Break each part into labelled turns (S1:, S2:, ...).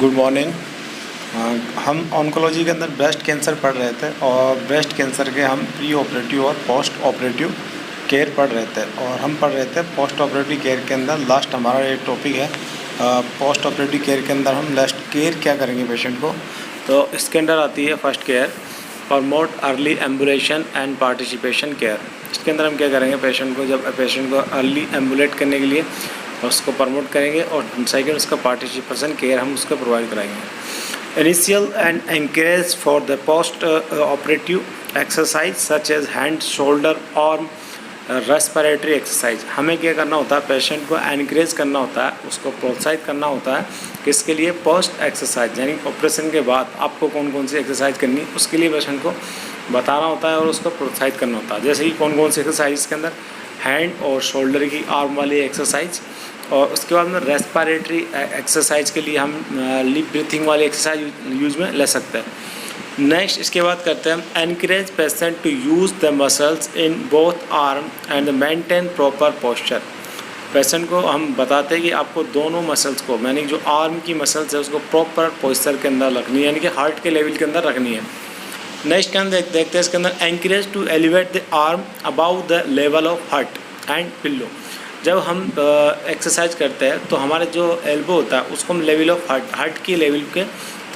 S1: Good morning. हम oncology के अंदर ब्रेस्ट कैंसर पढ़ रहे थे और ब्रेस्ट कैंसर के हम प्री ऑपरेटिव और पोस्ट ऑपरेटिव केयर पढ़ रहे थे और हम पढ़ रहे थे पोस्ट ऑपरेटिव केयर के अंदर लास्ट हमारा एक टॉपिक है पोस्ट ऑपरेटिव केयर के अंदर हम लास्ट केयर क्या करेंगे पेशेंट को। तो इसके अंदर आती है first care, promote early ambulation and participation care. इसके अंदर हम क्या करेंगे, पेशेंट को जब पेशेंट को अर्ली एम्बुलेट करने के लिए उसको प्रमोट करेंगे और सेकेंड उसका पार्टिसिपेशन केयर हम उसको प्रोवाइड कराएंगे। Initial and encourage for the post operative exercise such as hand, shoulder, arm, respiratory exercise. हमें क्या करना होता है, पेशेंट को एनकरेज करना होता है, उसको प्रोत्साहित करना होता है किसके लिए, पोस्ट एक्सरसाइज, यानी ऑपरेशन के बाद आपको कौन कौन सी एक्सरसाइज करनी है उसके लिए पेशेंट को बताना होता है और उसको प्रोत्साहित करना होता है। जैसे कि कौन कौन सी एक्सरसाइज के अंदर हैंड और शोल्डर की, आर्म वाली एक्सरसाइज, और उसके बाद में रेस्पिरेटरी एक्सरसाइज के लिए हम डीप ब्रीथिंग वाली एक्सरसाइज यूज में ले सकते हैं। नेक्स्ट इसके बाद करते हैं हम encourage patient to use the muscles in both arm and maintain proper posture. Patient को हम बताते हैं कि आपको दोनों मसल्स को, यानी जो आर्म की मसल्स है उसको प्रॉपर पोस्चर के अंदर रखनी है, यानी कि हार्ट के लेवल के अंदर रखनी है। नेक्स्ट के अंदर देखते हैं इसके अंदर encourage to elevate the arm above the level of heart and pillow. जब हम एक्सरसाइज करते हैं तो हमारे जो एल्बो होता है उसको हम लेवल ऑफ हार्ट की लेवल के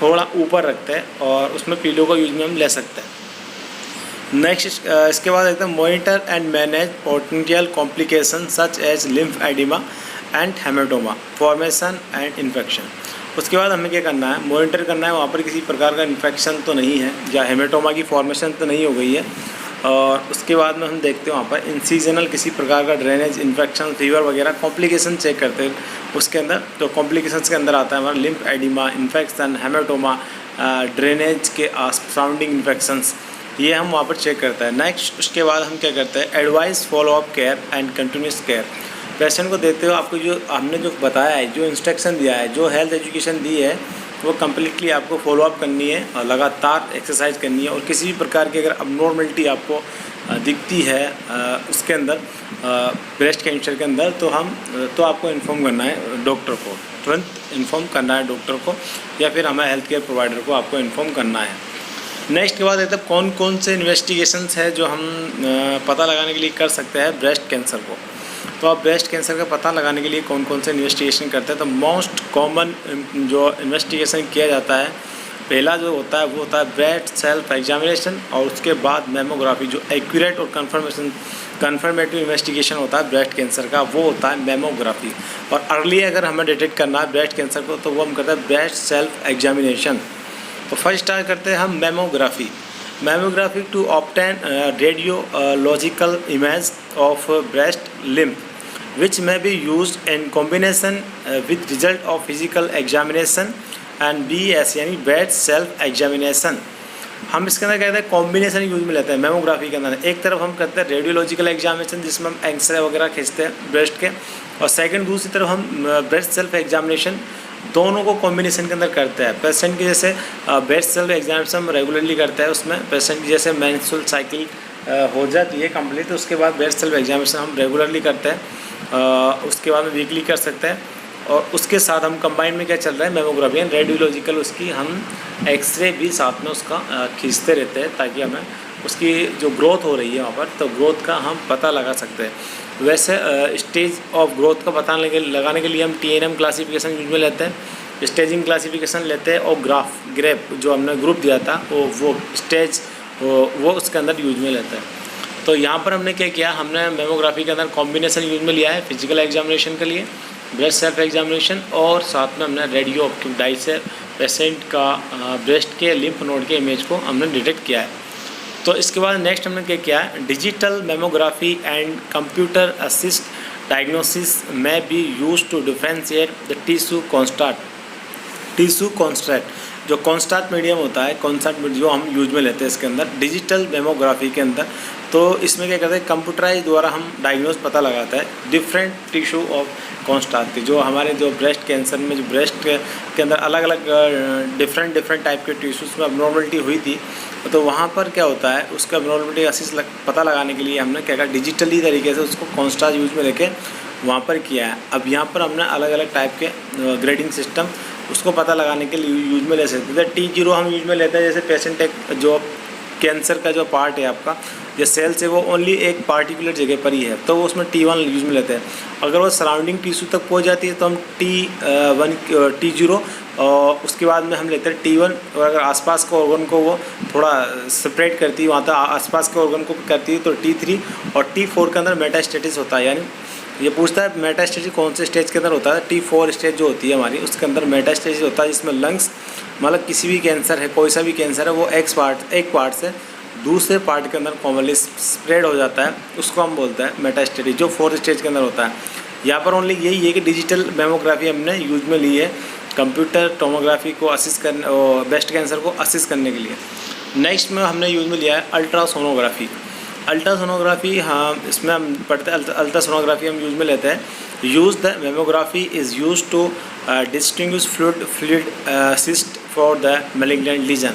S1: थोड़ा ऊपर रखते हैं और उसमें पिलो का यूज में हम ले सकते हैं। नेक्स्ट इसके बाद एकदम monitor and manage potential complication such as lymph oedema and haematoma formation and infection. उसके बाद हमें क्या करना है, मॉनिटर करना है वहाँ पर किसी प्रकार का इन्फेक्शन तो नहीं है या हेमेटोमा की फॉर्मेशन तो नहीं हो गई है। और उसके बाद में हम देखते हैं वहाँ पर इंसीजनल किसी प्रकार का ड्रेनेज, इन्फेक्शन, फीवर वगैरह कॉम्प्लिकेशन चेक करते हैं उसके अंदर। तो कॉम्प्लिकेशंस के अंदर आता है हमारा lymph oedema, infection, haematoma, drainage के सराउंडिंग इन्फेक्शंस, ये हम वहाँ पर चेक करते हैं। नेक्स्ट उसके बाद हम क्या करते हैं, advice follow up care and continuous care. Patient को देते हुए आपको जो हमने जो बताया है, जो इंस्ट्रक्शन दिया है, जो हेल्थ एजुकेशन दी है, वो कम्प्लीटली आपको फॉलोअप करनी है और लगातार एक्सरसाइज करनी है। और किसी भी प्रकार की अगर अबनॉर्मलिटी आपको दिखती है उसके अंदर, ब्रेस्ट कैंसर के अंदर, तो आपको इन्फॉर्म करना है डॉक्टर को, तुरंत इन्फॉर्म करना है डॉक्टर को या फिर हमारे हेल्थ केयर प्रोवाइडर को आपको इन्फॉर्म करना है। नेक्स्ट के बाद है तब कौन कौन से इन्वेस्टिगेशंस है जो हम पता लगाने के लिए कर सकते हैं ब्रेस्ट कैंसर को। तो आप ब्रेस्ट कैंसर का पता लगाने के लिए कौन कौन से इन्वेस्टिगेशन करते हैं, तो मोस्ट कॉमन जो इन्वेस्टिगेशन किया जाता है, पहला जो होता है वो होता है ब्रेस्ट सेल्फ एग्जामिनेशन, और उसके बाद मेमोग्राफी, जो एक्यूरेट और कन्फर्मेटिव इन्वेस्टिगेशन होता है ब्रेस्ट कैंसर का, वो होता है मेमोग्राफी। और अर्ली अगर हमें डिटेक्ट करना है ब्रेस्ट कैंसर को तो वो हम करते हैं ब्रेस्ट सेल्फ एग्जामिनेशन। तो फर्स्ट स्टार्ट करते हैं हम mammography to obtain radiological image of breast lymph which may be used in combination with result of physical examination and BS यानी breast self examination। हम इसके अंदर कहते हैं कॉम्बिनेशन यूज में लेते हैं मेमोग्राफी के अंदर। एक तरफ हम करते हैं रेडियोलॉजिकल एग्जामिनेशन जिसमें हम एक्सरे वगैरह खींचते हैं ब्रेस्ट के, और सेकंड दूसरी तरफ हम ब्रेस्ट सेल्फ एग्जामिनेशन, दोनों को कॉम्बिनेशन के अंदर करते हैं। पेशेंट की जैसे ब्रेस्ट सेल्फ एग्जामिनेशन हम रेगुलरली करते हैं, उसमें पेशेंट की जैसे मेंस्ट्रुअल साइकिल हो जाती है कंप्लीट, तो उसके बाद ब्रेस्ट सेल्फ एग्जामिनेशन हम रेगुलरली करते हैं, उसके बाद में वीकली कर सकते हैं। और उसके साथ हम कंबाइन में क्या चल रहा है, मेमोग्राफी एंड रेडियोलॉजिकल, उसकी हम एक्सरे भी साथ में उसका खींचते रहते हैं ताकि हमें उसकी जो ग्रोथ हो रही है वहाँ पर, तो ग्रोथ का हम पता लगा सकते हैं। वैसे स्टेज ऑफ ग्रोथ का पता लगाने के लिए हम TNM क्लासिफिकेशन यूज में लेते हैं, स्टेजिंग क्लासिफिकेशन लेते हैं, और ग्रेप जो हमने ग्रुप दिया था वो स्टेज वो उसके अंदर यूज में लेते हैं। तो यहाँ पर हमने क्या किया, हमने मेमोग्राफी के अंदर कॉम्बिनेशन यूज में लिया है फिजिकल एग्जामिनेशन के लिए, ब्रेस्ट सेल्फ एग्जामिनेशन, और साथ में हमने रेडियो ऑप्टिक डाई से पेशेंट का ब्रेस्ट के लिम्फ नोड के इमेज को हमने डिटेक्ट किया है। तो इसके बाद नेक्स्ट हमने क्या किया है, digital mammography and computer assist diagnosis में be use to differentiate the tissue contrast, जो कॉन्स्टार्ट मीडियम होता है, कॉन्स्टार्ट जो हम यूज में लेते हैं इसके अंदर डिजिटल मेमोग्राफी के अंदर। तो इसमें क्या करते हैं, कंप्यूटराइज द्वारा हम डायग्नोस पता लगाता है डिफरेंट टिश्यू ऑफ कॉन्स्टार्ट, जो हमारे जो ब्रेस्ट कैंसर में जो ब्रेस्ट के अंदर अलग अलग डिफरेंट टाइप के टिश्यूज़ में अबनॉर्मलिटी हुई थी, तो वहाँ पर क्या होता है उसका अबनॉर्मलिटी असिस्ट पता लगाने के लिए हमने क्या कहा, डिजिटली तरीके से उसको कॉन्स्टार्ट यूज में लेके वहाँ पर किया है। अब यहाँ पर हमने अलग अलग टाइप के ग्रेडिंग सिस्टम उसको पता लगाने के लिए यूज में ले सकते हैं। T0 हम यूज में लेते हैं जैसे पेशेंट एक जो कैंसर का जो पार्ट है आपका, जो सेल्स है वो ओनली एक पार्टिकुलर जगह पर ही है, तो वो उसमें T1 यूज में लेते हैं। अगर वो सराउंडिंग टिश्यू तक पहुंच जाती है तो हम T0 और उसके बाद में हम लेते हैं T1। और अगर आसपास के ऑर्गन को वो थोड़ा स्प्रेड करती है, वहाँ तक आसपास के ऑर्गन को करती है, तो T3 और T4 के अंदर मेटास्टेसिस होता है। यानी ये पूछता है मेटास्टेसिस कौन से स्टेज के अंदर होता है। T4 स्टेज जो होती है हमारी, उसके अंदर मेटास्टेसिस होता है, जिसमें लंग्स मतलब किसी भी कैंसर है, कोई सा भी कैंसर है, वो एक पार्ट से दूसरे पार्ट के अंदर कॉमनली स्प्रेड हो जाता है, उसको हम बोलते हैं मेटास्टेसिस, जो 4 स्टेज के अंदर होता है। यहाँ पर ओनली यही है कि डिजिटल मेमोग्राफी हमने यूज में ली है कंप्यूटर टोमोग्राफी को असिस्ट करने और ब्रेस्ट कैंसर को असिस्ट करने के लिए। नेक्स्ट में हमने यूज में लिया है अल्ट्रासोनोग्राफी। अल्ट्रासोनोग्राफी, हाँ इसमें हम पढ़ते हैं अल्ट्रासोनोग्राफी हम यूज में लेते हैं। Use the mammography is use to distinguish fluid cyst for the malignant lesion.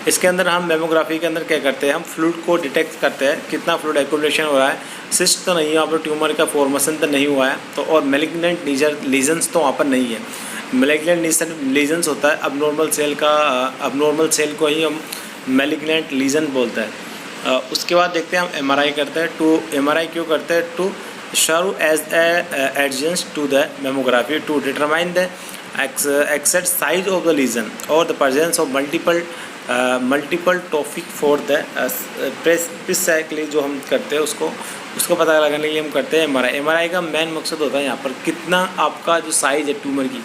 S1: इसके अंदर हम मेमोग्राफी के अंदर क्या करते हैं, हम फ्लूइड को डिटेक्ट करते हैं, कितना फ्लूइड एक्यूमुलेशन हो रहा है, सिस्ट तो नहीं है वहाँ पर, ट्यूमर का फॉर्मेशन तो नहीं हुआ है, तो और मैलिग्नेंट लीजन्स तो वहाँ पर नहीं है। मैलिग्नेंट लीजन्स होता है अबनॉर्मल सेल को ही हम मैलिग्नेंट लीजन बोलते हैं। उसके बाद देखते हैं हम एमआरआई करते हैं। एमआरआई क्यों करते हैं? To serve as adjunct to the mammography to determine the exact size of the lesion or the presence of multiple topic for the precisely जो हम करते हैं उसको पता लगाने के लिए हम करते हैं एमआरआई। एमआरआई का मेन मकसद होता है यहाँ पर कितना आपका जो साइज़ है ट्यूमर की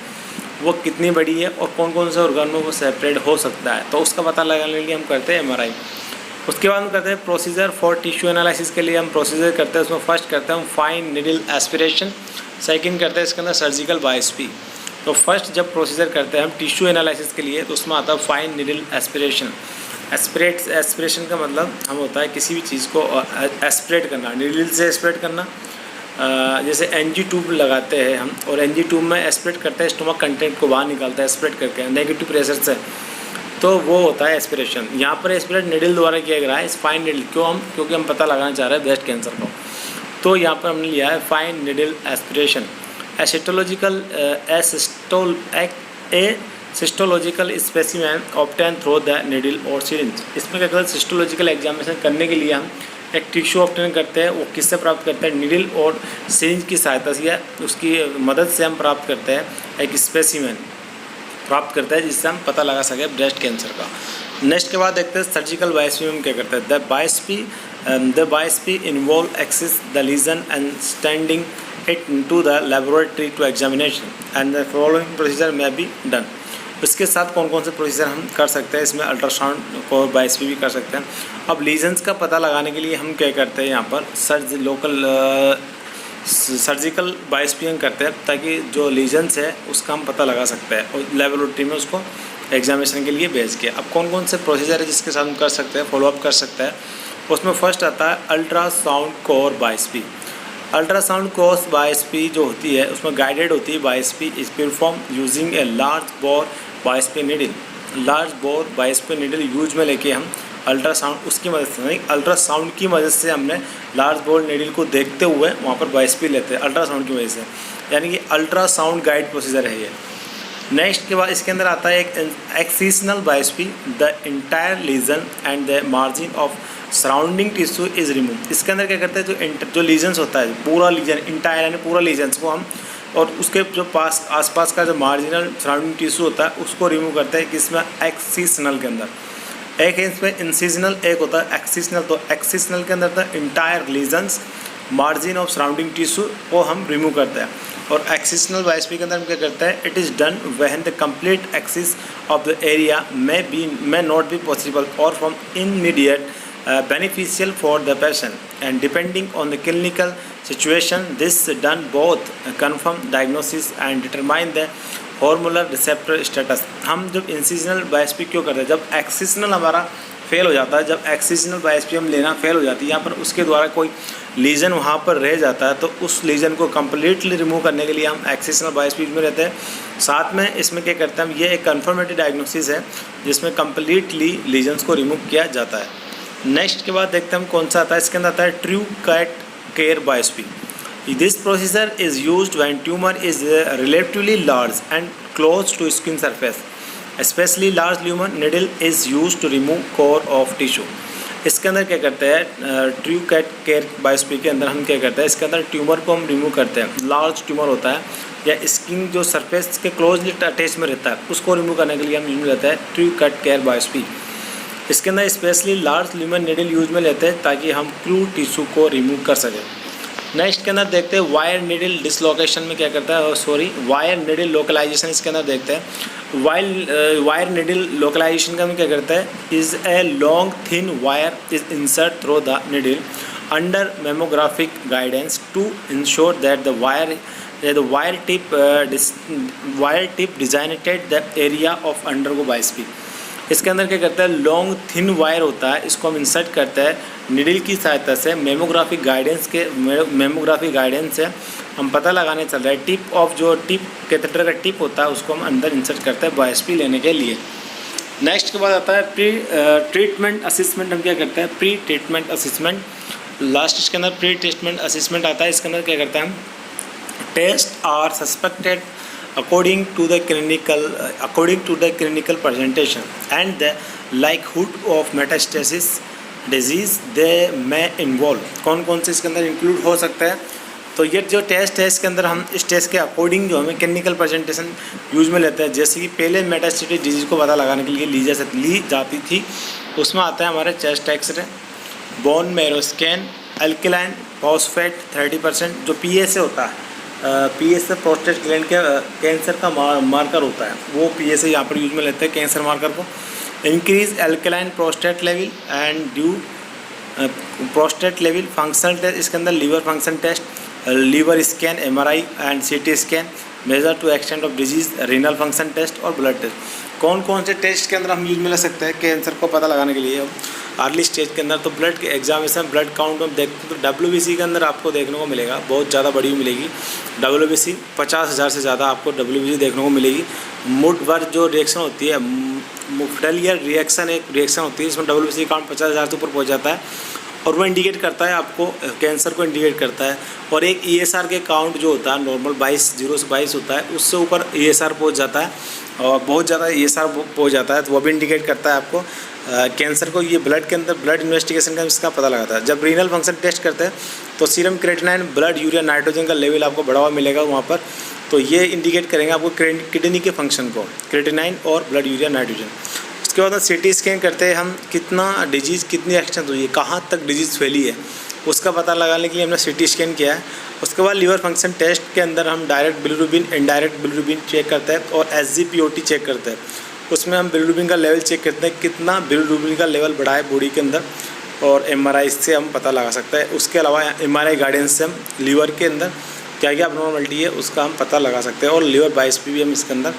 S1: वो कितनी बड़ी है और कौन कौन से ऑर्गन में वो सेपरेट हो सकता है, तो उसका पता लगाने के लिए हम करते हैं एमआरआई। उसके बाद हम करते हैं प्रोसीजर फॉर टिश्यू एनालिसिस के लिए हम प्रोसीजर करते हैं। उसमें फर्स्ट करते हैं हम फाइन नीडल एस्पिरेशन, सेकंड करते हैं इसके अंदर सर्जिकल बायोप्सी। तो फर्स्ट जब प्रोसीजर करते हैं हम टिश्यू एनालिसिस के लिए, तो उसमें आता है फाइन नीडल एस्पिरेशन। एस्पिरेशन का मतलब हम होता है किसी भी चीज़ को एस्पिरेट करना, नीडल से एस्पिरेट करना। जैसे एनजी ट्यूब लगाते हैं हम, और एनजी ट्यूब में एस्पिरेट करते हैं, स्टोमक कंटेंट को बाहर निकालता है एस्पिरेट करके नेगेटिव प्रेशर से, तो वो होता है एस्पिरेशन। यहाँ पर एस्पिरेट नीडल द्वारा किया गया है, फाइन नीडल क्योंकि हम पता लगाना चाह रहे हैं ब्रेस्ट कैंसर को, तो यहाँ पर हमने लिया है fine needle aspiration. Cytological specimen obtain through the needle और सिरिंज। इसमें क्या करते हैं, सिस्टोलॉजिकल एग्जामिनेशन करने के लिए हम एक टिश्यू ऑब्टेन करते हैं। वो किससे प्राप्त करते हैं? नीडल और सिरिंज की सहायता से या उसकी मदद से हम प्राप्त करते हैं, एक स्पेसिमेन प्राप्त करता है जिससे हम पता लगा सके ब्रेस्ट कैंसर का। नेक्स्ट के बाद देखते हैं सर्जिकल बायोप्सी में क्या करते हैं। The biopsy involve access the lesion and standing it into the laboratory to examination and the following procedure may be done। इसके साथ कौन कौन से प्रोसीजर हम कर सकते हैं, इसमें अल्ट्रासाउंड को बायोप्सी भी कर सकते हैं। अब लीजन्स का पता लगाने के लिए हम क्या करते हैं, यहाँ पर सर्जिकल बायोप्सी हम करते हैं ताकि जो लीजन्स है उसका हम पता लगा सकते हैं और लेबोरेटरी में उसको एग्जामिनेशन के लिए भेज के। अब कौन कौन से प्रोसीजर है जिसके साथ हम कर सकते हैं, फॉलोअप कर सकते हैं, उसमें फर्स्ट आता है ultrasound core biopsy. Ultrasound course biopsy जो होती है उसमें गाइडेड होती है biopsy is perform using a large bore biopsy needle. Large bore biopsy needle use में लेके हम अल्ट्रासाउंड उसकी मदद से नहीं, अल्ट्रासाउंड की मदद से हमने लार्ज बोर नीडल को देखते हुए वहाँ पर बायोप्सी लेते हैं अल्ट्रासाउंड की वजह से, यानी कि अल्ट्रासाउंड गाइड प्रोसीजर है ये। नेक्स्ट के बाद इसके अंदर आता है एक excisional biopsy. The entire lesion and the margin of surrounding tissue is remove. इसके अंदर क्या करते हैं, जो लीजन्स होता है पूरा लीजन, इंटायर यानी पूरा लीजन्स को हम, और उसके जो आसपास का जो मार्जिनल सराउंडिंग टिश्यू होता है उसको रिमूव करते हैं किसमें, एक्सिशनल के अंदर। एक है इसमें इंसिजनल, एक होता है एक्सिशनल। तो एक्सिशनल के अंदर था entire lesions, margin of surrounding tissue को हम रिमूव करते हैं। और एक्सिशनल बायोप्सी के अंदर हम क्या करते हैं, it is done when the complete axis of the area may not be possible or from immediate beneficial for the patient and depending on the clinical situation this done both confirm diagnosis and determine the hormonal receptor status। हम जब incisional biopsy क्यों करते हैं, जब एक्सिशनल हमारा fail हो जाता है, जब एक्सिशनल बायोप्सी हम लेना फेल हो जाती है, यहाँ पर उसके द्वारा कोई लीजन वहाँ पर रह जाता है, तो उस लीजन को कम्प्लीटली रिमूव करने के लिए हम एक्सिशनल बायोप्सी में रहते हैं। साथ में इसमें क्या करते हैं हम, ये एक कन्फर्मेटिव डायग्नोसिस है जिसमें कम्प्लीटली लीजन्स को रिमूव किया जाता है। नेक्स्ट के बाद देखते हैं हम कौन सा आता है, इसके अंदर आता है true cut core biopsy. This procedure is used when tumour is relatively large and close to skin surface. Especially large lumen needle is used to remove core of tissue. इसके अंदर क्या करते हैं, ट्रू कैट केयर बायोस्पी के अंदर हम क्या करते हैं, इसके अंदर ट्यूमर को हम रिमूव करते हैं। लार्ज ट्यूमर होता है या स्किन जो सरफेस के क्लोजली अटैच में रहता है उसको रिमूव करने के लिए हम यूज में लेते हैं ट्रू कट केयर बायोस्पी। इसके अंदर specially large lumen needle use में लेते हैं ताकि हम क्रू टिश्यू को रिमूव कर सकें। नेक्स्ट के अंदर देखते हैं वायर नीडल डिसलोकेशन में क्या करता है, वायर नीडल लोकलाइजेशन इसके अंदर देखते हैं। वायर नीडल लोकलाइजेशन का हम क्या करता है, is a long thin wire is insert through the needle under mammographic guidance to ensure that the wire tip designated the area of undergo biopsy. इसके अंदर क्या करता है, लॉन्ग थिन वायर होता है, इसको हम इंसर्ट करते हैं नीडल की सहायता से। मेमोग्राफिक गाइडेंस से हम पता लगाने चल रहा है टिप ऑफ जो टिप कैथेटर का टिप होता है उसको हम अंदर इंसर्ट करते हैं बायोस्पी लेने के लिए। नेक्स्ट के बाद आता है प्री ट्रीटमेंट असेसमेंट। हम क्या करते हैं, प्री ट्रीटमेंट असेसमेंट। लास्ट इसके अंदर प्री ट्रीटमेंट असेसमेंट आता है। इसके अंदर क्या करते हैं हम, test are suspected according to the clinical presentation and the likelihood of metastasis disease they may involve। कौन कौन से इसके अंदर इंक्लूड हो सकता है, तो ये जो टेस्ट है इसके अंदर हम इस टेस्ट के अकॉर्डिंग जो हमें क्लिनिकल प्रेजेंटेशन यूज में लेते हैं। जैसे कि पहले मेटास्टेटिक डिजीज़ को पता लगाने के लिए ली जाती थी, उसमें आता है हमारे chest x ray, bone marrow scan, alkaline phosphate 30% जो PSA होता है, PSA प्रोस्टेट ग्लैंड के कैंसर का मार्कर होता है, वो PSA यहाँ पर यूज में लेते हैं कैंसर मार्कर को। Increase alkaline prostate level and due prostate level functional test. इसके अंदर liver function test, liver scan, MRI and CT scan, major to extent of disease, renal function test और blood test. कौन कौन से test के अंदर हम यूज में ले सकते हैं कैंसर को पता लगाने के लिए अर्ली स्टेज के अंदर, तो ब्लड के एग्जामिनेशन, ब्लड काउंट हम देखते हैं तो WBC के अंदर आपको देखने को मिलेगा, बहुत ज़्यादा बड़ी मिलेगी WBC, 50,000 से ज़्यादा आपको WBC देखने को मिलेगी। मूड वर जो रिएक्शन होती है, फेलियर रिएक्शन एक रिएक्शन होती है, इसमें WBC काउंट 50,000 से ऊपर पहुँच जाता है और वो इंडिकेट करता है आपको कैंसर को इंडिकेट करता है। और एक ESR के काउंट जो होता है नॉर्मल 0 से 22 होता है, उससे ऊपर ESR पहुंच जाता है और बहुत ज़्यादा ESR पहुंच जाता है तो वो भी इंडिकेट करता है आपको कैंसर को। ये ब्लड के अंदर ब्लड इन्वेस्टिगेशन का इसका पता लगाता है। जब रीनल फंक्शन टेस्ट करते हैं तो serum creatinine, blood urea, nitrogen का लेवल आपको बढ़ा हुआ मिलेगा वहाँ पर, तो ये इंडिकेट करेंगे आपको किडनी के फंक्शन को, क्रेटिनाइन और ब्लड यूरिया, नाइट्रोजन। उसके बाद CT स्कैन करते हैं हम, कितना डिजीज़ कितनी एक्सटेंट हुई है, कहाँ तक डिजीज़ फैली है उसका पता लगाने के लिए हमने CT स्कैन किया है। उसके बाद लीवर फंक्शन टेस्ट के अंदर हम direct bilirubin, indirect bilirubin check करते हैं और SGPOT चेक करते हैं। उसमें हम बिलिरुबिन का लेवल चेक करते हैं, कितना बिलिरुबिन का लेवल बढ़ा है बॉडी के अंदर, और MRI से हम पता लगा सकते हैं। उसके अलावा MRI गाइडेंस से हम लीवर के अंदर क्या क्या अबनॉर्मलिटी है उसका हम पता लगा सकते हैं और लीवर बायोप्सी भी हम इसके अंदर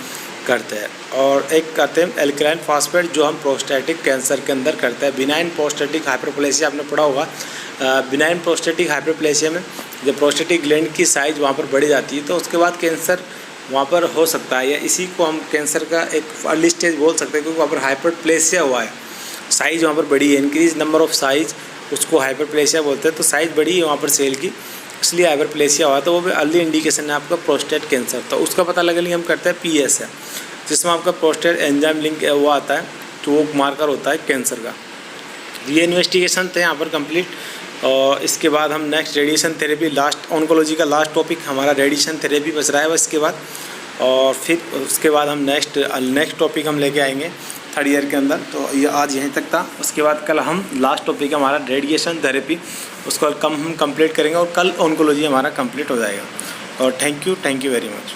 S1: करते हैं। और एक करते हैं एल्कलाइन फॉस्फेट जो हम प्रोस्टेटिक कैंसर के अंदर करते हैं। बिनाइन प्रोस्टेटिक हाइपरप्लेसिया आपने पढ़ा होगा, बिनाइन प्रोस्टेटिक हाइपरप्लेसिया में जब प्रोस्टेटिक ग्लैंड की साइज़ वहाँ पर बढ़ जाती है तो उसके बाद कैंसर वहाँ पर हो सकता है, या इसी को हम कैंसर का एक अर्ली स्टेज बोल सकते हैं क्योंकि वहाँ पर हाइपरप्लेसिया हुआ है, साइज़ वहाँ पर बड़ी है, इंक्रीज नंबर ऑफ साइज़ उसको हाइपरप्लेसिया बोलते हैं। तो साइज़ बड़ी है वहाँ पर सेल की, इसलिए हाइपरप्लेसिया हुआ, तो वो भी अर्ली इंडिकेशन है आपका प्रोस्टेट कैंसर। तो उसका पता लगने के लिए हम करते हैं PSA, जिसमें आपका प्रोस्टेट एंजाइम लिंक वो आता है, तो वो मार्कर होता है कैंसर का। ये इन्वेस्टिगेशन थे यहाँ पर कंप्लीट। और इसके बाद हम next radiation therapy, last oncology का लास्ट टॉपिक हमारा रेडिएशन थेरेपी बच रहा है इसके बाद, और फिर उसके बाद हम नेक्स्ट टॉपिक हम लेके आएंगे 3rd ईयर के अंदर। तो ये आज यहीं तक था। उसके बाद कल हम लास्ट टॉपिक हमारा रेडिएशन थेरेपी, उसको हम कंप्लीट करेंगे और कल ऑन्कोलॉजी हमारा कंप्लीट हो जाएगा। और थैंक यू वेरी मच।